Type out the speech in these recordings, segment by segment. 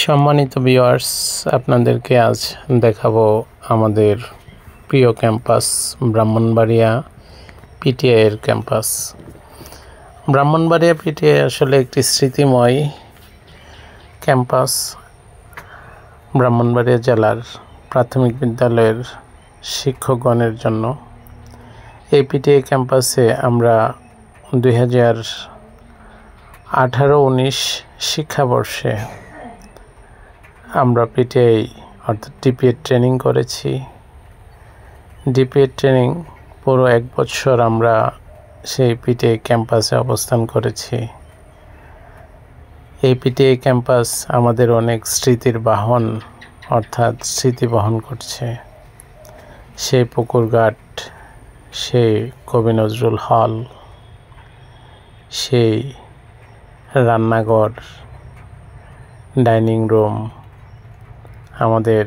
সম্মানিত ভিউয়ার্স, আপনাদেরকে আজ দেখাবো আমাদের প্রিয় ক্যাম্পাস ব্রাহ্মণবাড়িয়া পিটিআই এর ক্যাম্পাস। ব্রাহ্মণবাড়িয়া পিটিআই আসলে একটি স্মৃতিময় ক্যাম্পাস। ব্রাহ্মণবাড়িয়া জেলার প্রাথমিক বিদ্যালয়ের শিক্ষকগণের জন্য এই পিটিআই ক্যাম্পাসে আমরা 2018-19 শিক্ষাবর্ষে আমরা পিটিআই অর্থাৎ ডিপিএড ট্রেনিং করেছি। ডিপিএড ট্রেনিং পুরো 1 বছর আমরা সেই পিটিআই ক্যাম্পাসে অবস্থান করেছি। এই পিটিআই ক্যাম্পাস আমাদের অনেক স্মৃতির বাহন অর্থাৎ স্মৃতি বহন করছে। সেই পুকুরঘাট, সেই কবি নজরুল হল, সেই রান্নাঘর, ডাইনিং রুম, আমাদের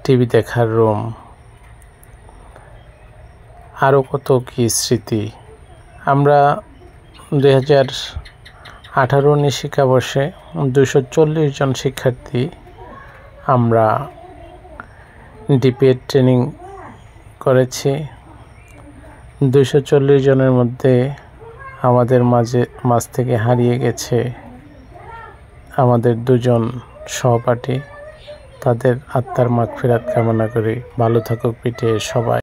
টিভি দেখার রুম, আরও কত কি স্মৃতি। আমরা 2018-19 শিক্ষাবর্ষে 240 জন শিক্ষার্থী আমরা ডিপিএড ট্রেনিং করেছি। 240 জনের মধ্যে আমাদের মাঝ থেকে হারিয়ে গেছে আমাদের 2 জন সহপাঠী। তাদের আত্মার মাগফিরাত কামনা করি। ভালো থাকুক পিটিআই সবাই।